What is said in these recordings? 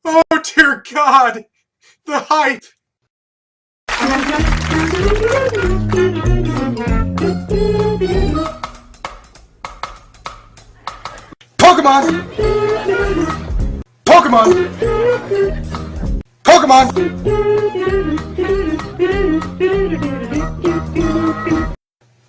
Oh dear God! The hype! Pokemon! Pokemon! Pokemon!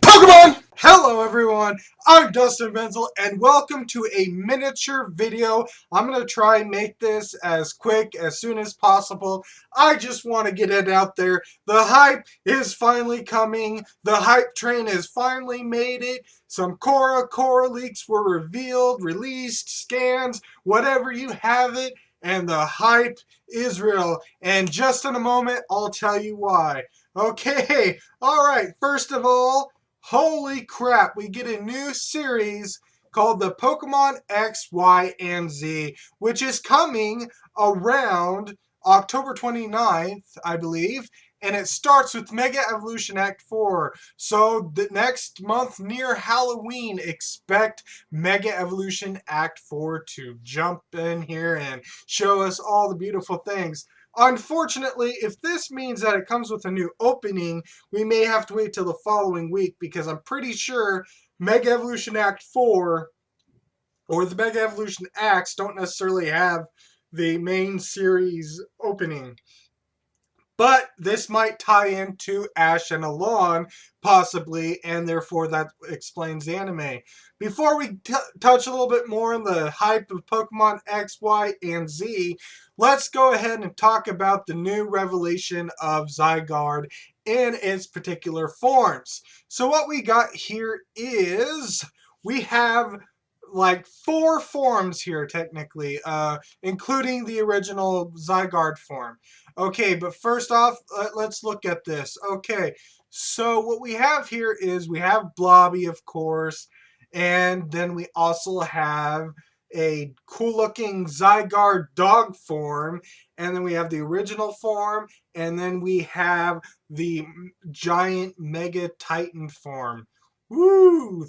Pokemon! Hello everyone, I'm Dustin Benzel and welcome to a miniature video. I'm going to try and make this as quick as soon as possible. I just want to get it out there. The hype is finally coming. The hype train has finally made it. Some Cora leaks were revealed, released, scans, whatever you have it, and the hype is real. And just in a moment, I'll tell you why. Okay, alright, first of all, holy crap, we get a new series called the Pokemon XY&Z, which is coming around October 29th, I believe, and it starts with Mega Evolution Act 4. So the next month near Halloween, expect Mega Evolution Act 4 to jump in here and show us all the beautiful things. Unfortunately, if this means that it comes with a new opening, we may have to wait till the following week because I'm pretty sure Mega Evolution Act 4 or the Mega Evolution Acts don't necessarily have the main series opening. But this might tie into Ash and Alon, possibly, and therefore that explains the anime. Before we touch a little bit more on the hype of Pokemon X, Y, and Z, let's go ahead and talk about the new revelation of Zygarde in its particular forms. So what we got here is we have like 4 forms here technically, including the original Zygarde form. Okay, but first off, let's look at this. Okay, so what we have here is we have Blobby, of course, and then we also have a cool-looking Zygarde dog form, and then we have the original form, and then we have the giant Mega Titan form. Woo!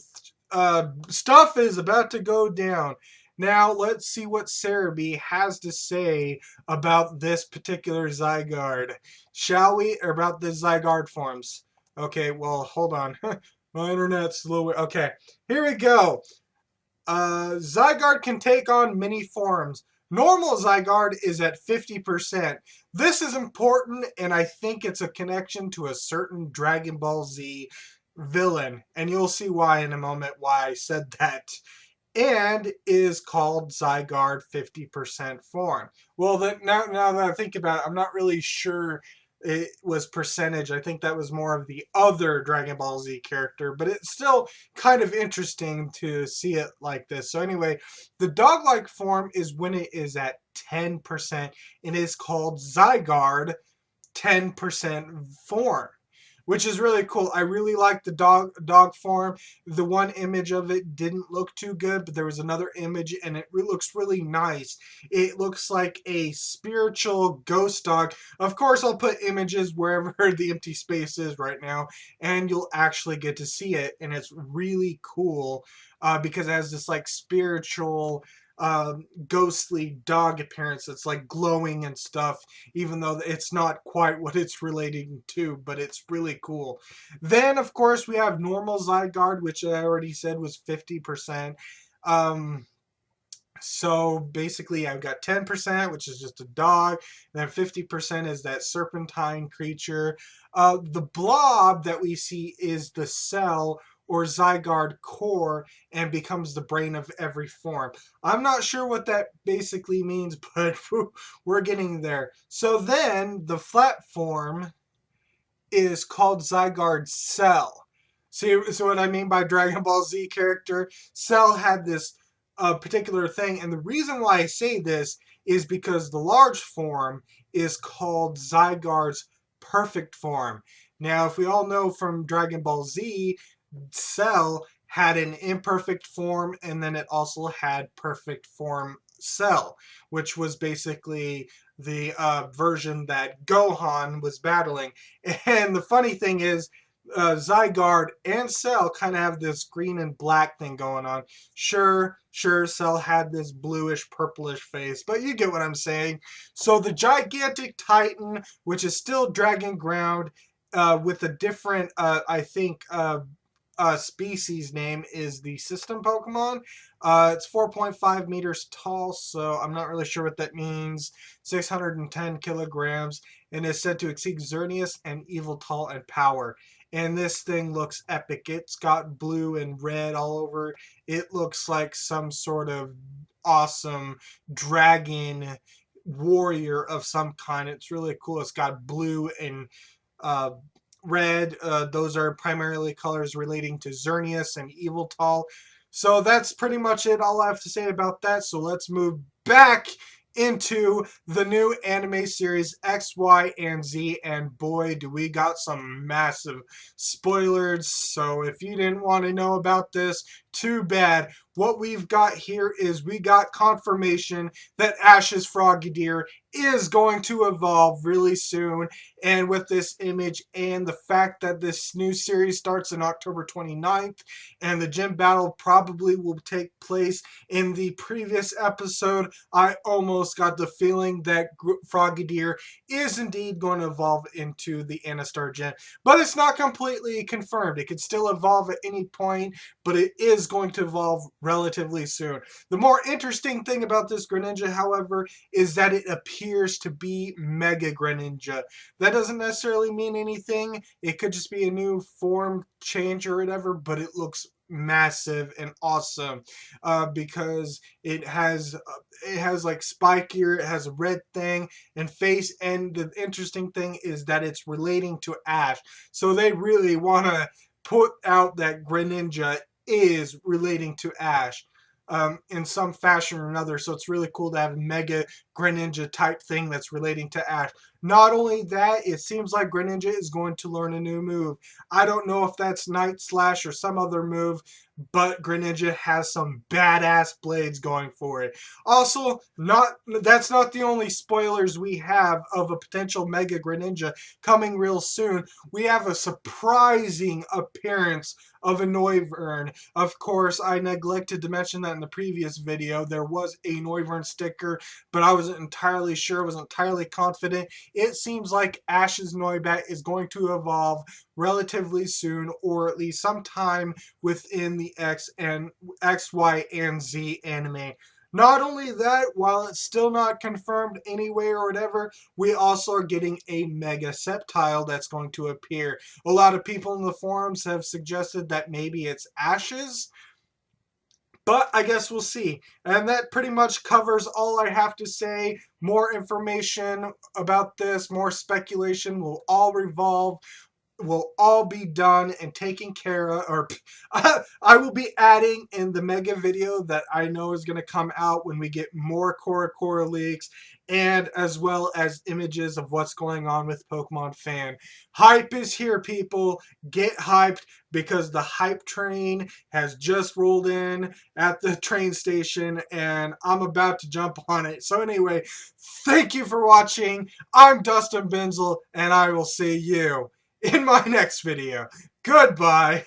Stuff is about to go down. Now, let's see what Cerebi has to say about this particular Zygarde. Shall we? Or about the Zygarde forms. Okay, well, hold on. My internet's slow. Okay, here we go. Zygarde can take on many forms. Normal Zygarde is at 50%. This is important, and I think it's a connection to a certain Dragon Ball Z villain. And you'll see why in a moment why I said that. And is called Zygarde 50% form. Well, now that I think about it, I'm not really sure it was percentage. I think that was more of the other Dragon Ball Z character, but it's still kind of interesting to see it like this. So anyway, the dog-like form is when it is at 10%. It is called Zygarde 10% form, which is really cool. I really like the dog form. The one image of it didn't look too good, but there was another image and it looks really nice. It looks like a spiritual ghost dog. Of course, I'll put images wherever the empty space is right now, and you'll actually get to see it, and it's really cool because it has this like spiritual ghostly dog appearance that's like glowing and stuff, even though it's not quite what it's relating to, but it's really cool. Then, of course, we have normal Zygarde, which I already said was 50%. So basically, I've got 10%, which is just a dog, and then 50% is that serpentine creature. The blob that we see is the cell or Zygarde core and becomes the brain of every form. I'm not sure what that basically means, but we're getting there. So then the flat form is called Zygarde Cell. See, so what I mean by Dragon Ball Z character? Cell had this particular thing, and the reason why I say this is because the large form is called Zygarde's perfect form. Now, if we all know from Dragon Ball Z, Cell had an imperfect form, and then it also had perfect form Cell, which was basically the version that Gohan was battling. And the funny thing is, Zygarde and Cell kind of have this green and black thing going on. Sure, Cell had this bluish, purplish face, but you get what I'm saying. So the gigantic Titan, which is still Dragon Ground, with a different, I think, species name, is the system Pokemon. It's 4.5 meters tall, so I'm not really sure what that means. 610 kilograms, and is said to exceed Xerneas and Eviltal in power. And this thing looks epic. It's got blue and red all over. It looks like some sort of awesome dragon warrior of some kind. It's really cool. It's got blue and uh, red. Those are primarily colors relating to Xerneas and Eviltal. So that's pretty much it. All I have to say about that. So let's move back into the new anime series X, Y, and Z, and boy, do we got some massive spoilers. So if you didn't want to know about this, too bad. What we've got here is we got confirmation that Ash's Frogadier is going to evolve really soon, and with this image and the fact that this new series starts on October 29th, and the gym battle probably will take place in the previous episode, I almost got the feeling that Frogadier is indeed going to evolve into the Anastar Gen. But it's not completely confirmed. It could still evolve at any point, but it is going to evolve relatively soon. The more interesting thing about this Greninja, however, is that it appears to be Mega Greninja. That doesn't necessarily mean anything. It could just be a new form change or whatever, but it looks massive and awesome because it has like spike ear, it has a red thing and face, and the interesting thing is that it's relating to Ash. So they really want to put out that Greninja is relating to Ash in some fashion or another. So it's really cool to have a Mega Greninja type thing that's relating to Ash. Not only that, it seems like Greninja is going to learn a new move. I don't know if that's Night Slash or some other move, but Greninja has some badass blades going for it. Also, that's not the only spoilers we have of a potential Mega Greninja coming real soon. We have a surprising appearance of a Noivern. Of course, I neglected to mention that in the previous video. There was a Noivern sticker, but I wasn't entirely sure, wasn't entirely confident. It seems like Ash's Noibat is going to evolve relatively soon, or at least sometime within the X, Y, and Z anime. Not only that, while it's still not confirmed anywhere or whatever, we also are getting a Mega Sceptile that's going to appear. A lot of people in the forums have suggested that maybe it's Ash's, but I guess we'll see. And that pretty much covers all I have to say. More information about this, more speculation will all be done and taken care of, or I will be adding in the mega video that I know is going to come out when we get more Cora leaks, and as well as images of what's going on with Pokemon Fan. Hype is here, people. Get hyped, because the hype train has just rolled in at the train station and I'm about to jump on it. So anyway, thank you for watching. I'm Dustin Benzel, and I will see you in my next video. Goodbye.